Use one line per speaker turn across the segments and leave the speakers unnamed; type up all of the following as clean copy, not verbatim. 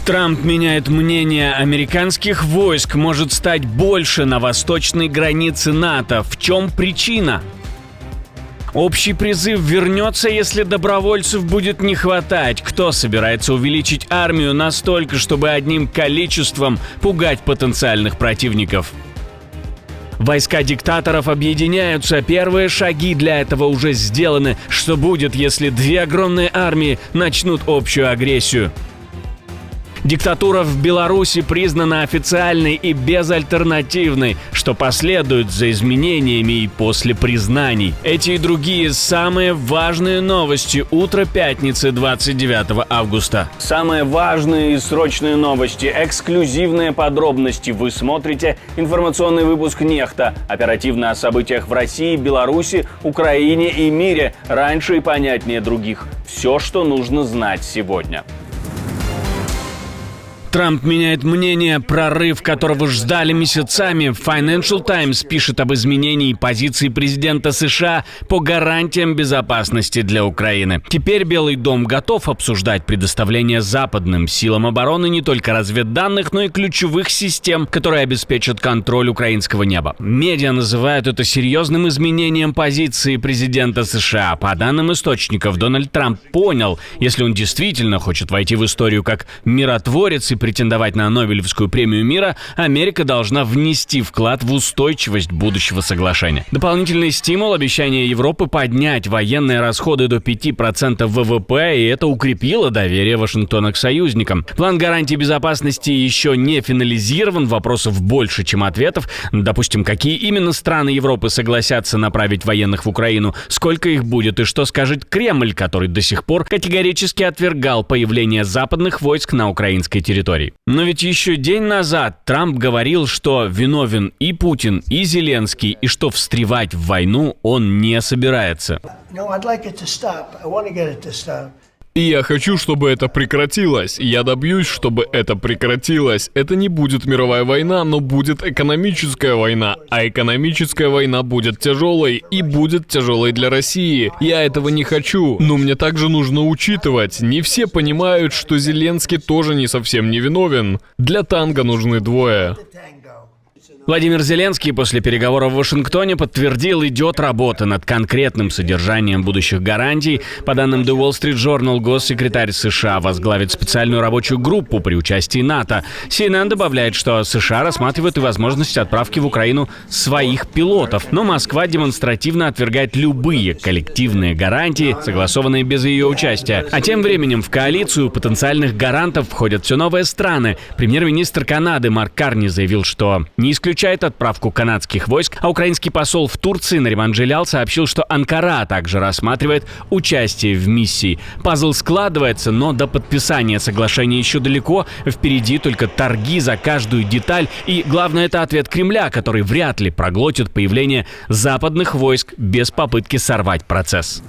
Трамп меняет мнение. Американских войск может стать больше на восточной границе НАТО. В чем причина? Общий призыв вернется, если добровольцев будет не хватать. Кто собирается увеличить армию настолько, чтобы одним количеством пугать потенциальных противников? Войска диктаторов объединяются. Первые шаги для этого уже сделаны. Что будет, если две огромные армии начнут общую агрессию? Диктатура в Беларуси признана официальной и безальтернативной, что последует за изменениями и после признаний. Эти и другие самые важные новости утра пятницы 29 августа. Самые важные и срочные новости, эксклюзивные подробности. Вы смотрите информационный выпуск «Нехта». Оперативно о событиях в России, Беларуси, Украине и мире. Раньше и понятнее других. Все, что нужно знать сегодня. Трамп меняет мнение, прорыв которого ждали месяцами. Financial Times пишет об изменении позиции президента США по гарантиям безопасности для Украины. Теперь Белый дом готов обсуждать предоставление западным силам обороны не только разведданных, но и ключевых систем, которые обеспечат контроль украинского неба. Медиа называют это серьезным изменением позиции президента США. По данным источников, Дональд Трамп понял, если он действительно хочет войти в историю как миротворец и претендовать на Нобелевскую премию мира, Америка должна внести вклад в устойчивость будущего соглашения. Дополнительный стимул – обещание Европы поднять военные расходы до 5% ВВП, и это укрепило доверие Вашингтона к союзникам. План гарантий безопасности еще не финализирован, вопросов больше, чем ответов. Допустим, какие именно страны Европы согласятся направить военных в Украину, сколько их будет и что скажет Кремль, который до сих пор категорически отвергал появление западных войск на украинской территории. Но ведь еще день назад Трамп говорил, что виновен и Путин, и Зеленский, и что встревать в войну он не собирается.
И я хочу, чтобы это прекратилось. Я добьюсь, чтобы это прекратилось. Это не будет мировая война, но будет экономическая война. А экономическая война будет тяжелой, и будет тяжелой для России. Я этого не хочу. Но мне также нужно учитывать, не все понимают, что Зеленский тоже не совсем не виновен. Для танго нужны двое.
Владимир Зеленский после переговоров в Вашингтоне подтвердил, идет работа над конкретным содержанием будущих гарантий. По данным The Wall Street Journal, госсекретарь США возглавит специальную рабочую группу при участии НАТО. CNN добавляет, что США рассматривают и возможность отправки в Украину своих пилотов. Но Москва демонстративно отвергает любые коллективные гарантии, согласованные без ее участия. А тем временем в коалицию потенциальных гарантов входят все новые страны. Премьер-министр Канады Марк Карни заявил, что не исключает отправку канадских войск, а украинский посол в Турции Нариман Джилял сообщил, что Анкара также рассматривает участие в миссии. Пазл складывается, но до подписания соглашения еще далеко. Впереди только торги за каждую деталь. И главное, это ответ Кремля, который вряд ли проглотит появление западных войск без попытки сорвать процесс.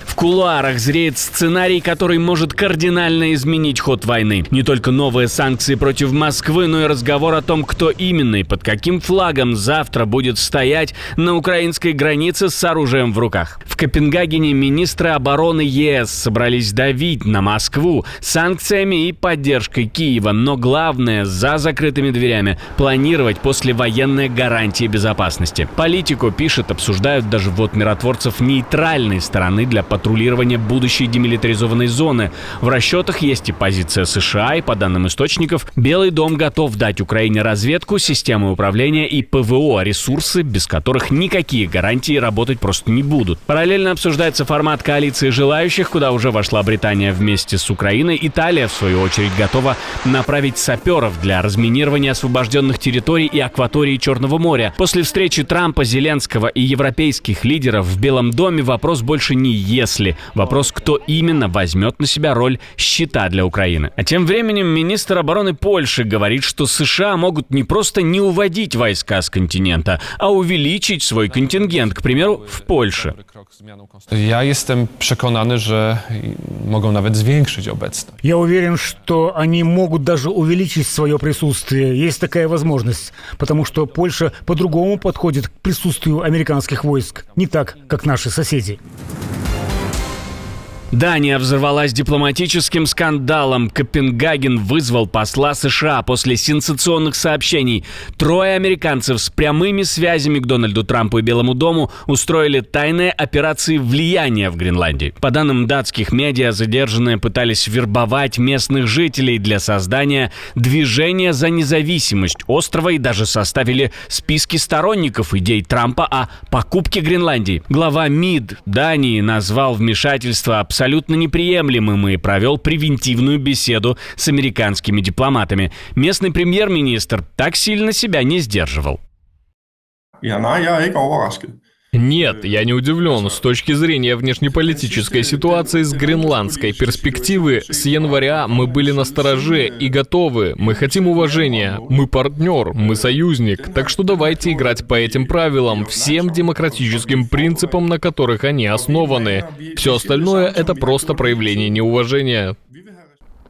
В кулуарах зреет сценарий, который может кардинально изменить ход войны. Не только новые санкции против Москвы, но и разговор о том, кто именно и под каким флагом завтра будет стоять на украинской границе с оружием в руках. В Копенгагене министры обороны ЕС собрались давить на Москву санкциями и поддержкой Киева. Но главное, за закрытыми дверями планировать послевоенные гарантии безопасности. Политику, пишет, обсуждают даже ввод миротворцев нейтральной стороны для патрулирования будущей демилитаризованной зоны. В расчетах есть и позиция США, и по данным источников, Белый дом готов дать Украине разведку, системы управления и ПВО, ресурсы, без которых никакие гарантии работать просто не будут. Параллельно обсуждается формат коалиции желающих, куда уже вошла Британия вместе с Украиной. Италия, в свою очередь, готова направить саперов для разминирования освобожденных территорий и акватории Черного моря. После встречи Трампа, Зеленского и европейских лидеров в Белом доме вопрос больше не «если». Вопрос, кто именно возьмет на себя роль щита для Украины. А тем временем министр обороны Польши говорит, что США могут не просто не уводить войска с континента, а увеличить свой контингент, к примеру, в Польше.
Я jestem przekonany, że mogą nawet zwiększyć obecność.
Я уверен, что они могут даже увеличить свое присутствие. Есть такая возможность, потому что Польша по-другому подходит к присутствию американских войск, не так, как наши соседи.
Дания взорвалась дипломатическим скандалом. Копенгаген вызвал посла США после сенсационных сообщений. 3 американцев с прямыми связями к Дональду Трампу и Белому дому устроили тайные операции влияния в Гренландии. По данным датских медиа, задержанные пытались вербовать местных жителей для создания движения за независимость острова и даже составили списки сторонников идей Трампа о покупке Гренландии. Глава МИД Дании назвал вмешательство абсолютно неприемлемым и провел превентивную беседу с американскими дипломатами. Местный премьер-министр так сильно себя не сдерживал.
Нет, я не удивлен. С точки зрения внешнеполитической ситуации с гренландской перспективы, с января мы были настороже и готовы. Мы хотим уважения. Мы партнер, мы союзник. Так что давайте играть по этим правилам, всем демократическим принципам, на которых они основаны. Все остальное — это просто проявление неуважения.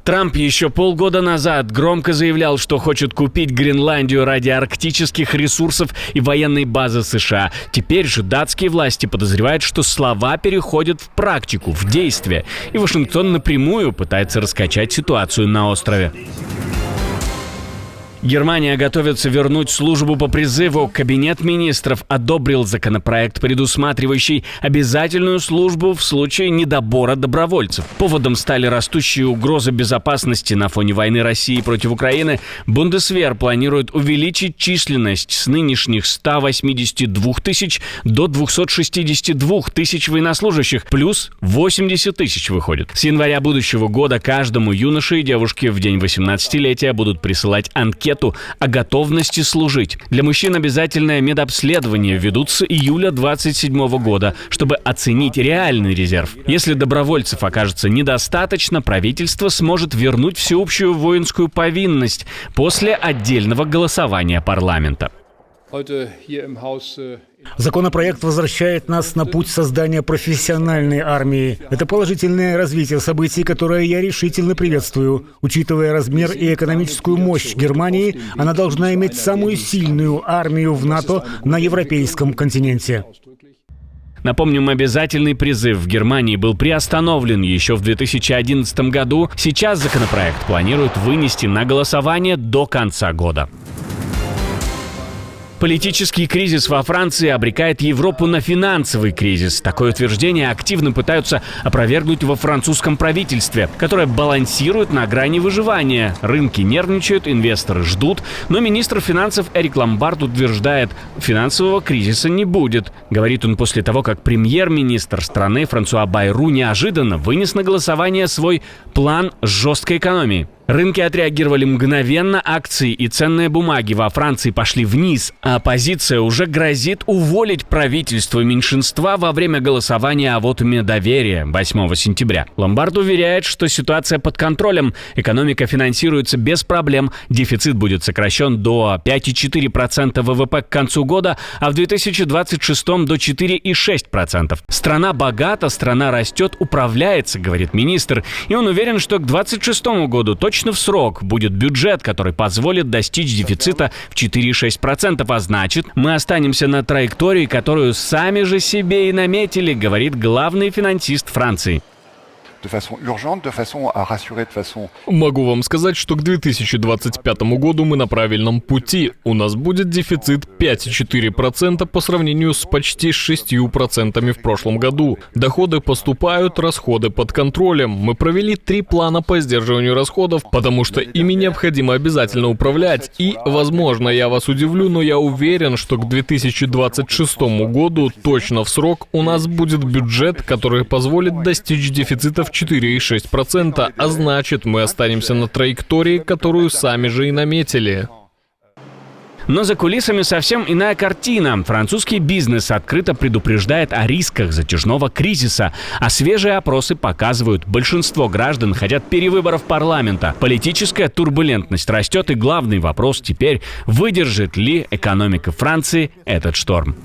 Трамп еще полгода назад громко заявлял, что хочет купить Гренландию ради арктических ресурсов и военной базы США. Теперь же датские власти подозревают, что слова переходят в практику, в действие. И Вашингтон напрямую пытается раскачать ситуацию на острове. Германия готовится вернуть службу по призыву. Кабинет министров одобрил законопроект, предусматривающий обязательную службу в случае недобора добровольцев. Поводом стали растущие угрозы безопасности на фоне войны России против Украины. Бундесвер планирует увеличить численность с нынешних 182 тысяч до 262 тысяч военнослужащих, плюс 80 тысяч выходит. С января будущего года каждому юноше и девушке в день 18-летия будут присылать анкету о готовности служить. Для мужчин обязательное медобследование ведут с июля 2027 года, чтобы оценить реальный резерв. Если добровольцев окажется недостаточно, правительство сможет вернуть всеобщую воинскую повинность после отдельного голосования парламента.
Законопроект возвращает нас на путь создания профессиональной армии. Это положительное развитие событий, которое я решительно приветствую. Учитывая размер и экономическую мощь Германии, она должна иметь самую сильную армию в НАТО на европейском континенте.
Напомним, обязательный призыв в Германии был приостановлен еще в 2011 году. Сейчас законопроект планируют вынести на голосование до конца года. Политический кризис во Франции обрекает Европу на финансовый кризис. Такое утверждение активно пытаются опровергнуть во французском правительстве, которое балансирует на грани выживания. Рынки нервничают, инвесторы ждут, но министр финансов Эрик Ломбард утверждает, финансового кризиса не будет. Говорит он после того, как премьер-министр страны Франсуа Байру неожиданно вынес на голосование свой план жесткой экономии. Рынки отреагировали мгновенно, акции и ценные бумаги во Франции пошли вниз, а оппозиция уже грозит уволить правительство меньшинства во время голосования о вотуме доверия 8 сентября. Ломбард уверяет, что ситуация под контролем, экономика финансируется без проблем, дефицит будет сокращен до 5,4% ВВП к концу года, а в 2026 до 4,6%. Страна богата, страна растет, управляется, говорит министр, и он уверен, что к 2026 году точно в срок будет бюджет, который позволит достичь дефицита в 4,6%, а значит, мы останемся на траектории, которую сами же себе и наметили, говорит главный финансист Франции.
Могу вам сказать, что к 2025 году мы на правильном пути. У нас будет дефицит 5,4% по сравнению с почти 6% в прошлом году. Доходы поступают, расходы под контролем. Мы провели 3 плана по сдерживанию расходов, потому что ими необходимо обязательно управлять. И, возможно, я вас удивлю, но я уверен, что к 2026 году точно в срок у нас будет бюджет, который позволит достичь дефицита в 4,6%, а значит, мы останемся на траектории, которую сами же и наметили.
Но за кулисами совсем иная картина. Французский бизнес открыто предупреждает о рисках затяжного кризиса, а свежие опросы показывают, большинство граждан хотят перевыборов парламента. Политическая турбулентность растет, и главный вопрос теперь – выдержит ли экономика Франции этот шторм?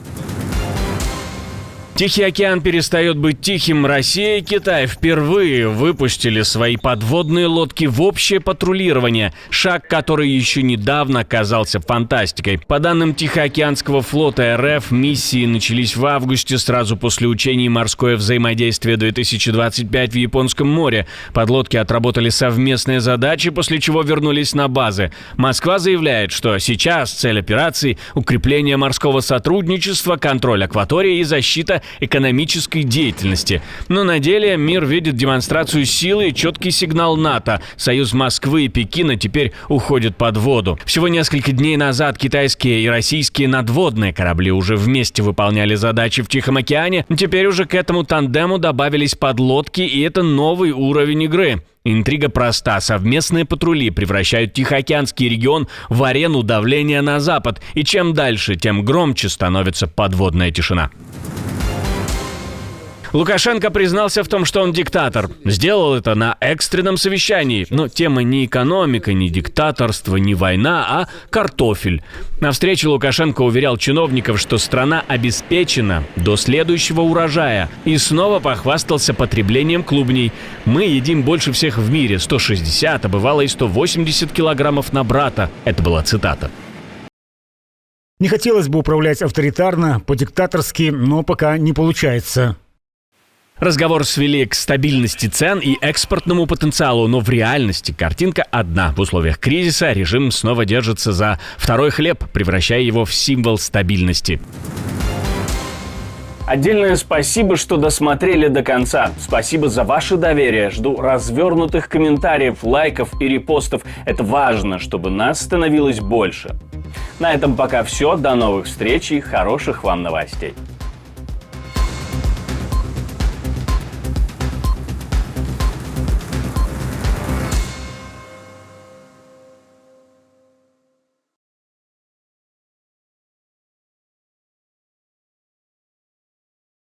Тихий океан перестает быть тихим. Россия и Китай впервые выпустили свои подводные лодки в общее патрулирование. Шаг, который еще недавно казался фантастикой. По данным Тихоокеанского флота РФ, миссии начались в августе, сразу после учений «Морское взаимодействие-2025» в Японском море. Подлодки отработали совместные задачи, после чего вернулись на базы. Москва заявляет, что сейчас цель операции – укрепление морского сотрудничества, контроль акватории и защита экономической деятельности. Но на деле мир видит демонстрацию силы и четкий сигнал НАТО. Союз Москвы и Пекина теперь уходит под воду. Всего несколько дней назад китайские и российские надводные корабли уже вместе выполняли задачи в Тихом океане. Теперь уже к этому тандему добавились подлодки, и это новый уровень игры. Интрига проста. Совместные патрули превращают Тихоокеанский регион в арену давления на Запад. И чем дальше, тем громче становится подводная тишина. Лукашенко признался в том, что он диктатор. Сделал это на экстренном совещании. Но тема не экономика, не диктаторство, не война, а картофель. На встрече Лукашенко уверял чиновников, что страна обеспечена до следующего урожая. И снова похвастался потреблением клубней. «Мы едим больше всех в мире. 160, а бывало и 180 килограммов на брата». Это была цитата.
Не хотелось бы управлять авторитарно, по-диктаторски, но пока не получается.
Разговор свели к стабильности цен и экспортному потенциалу, но в реальности картинка одна. В условиях кризиса режим снова держится за второй хлеб, превращая его в символ стабильности. Отдельное спасибо, что досмотрели до конца. Спасибо за ваше доверие. Жду развернутых комментариев, лайков и репостов. Это важно, чтобы нас становилось больше. На этом пока все. До новых встреч и хороших вам новостей.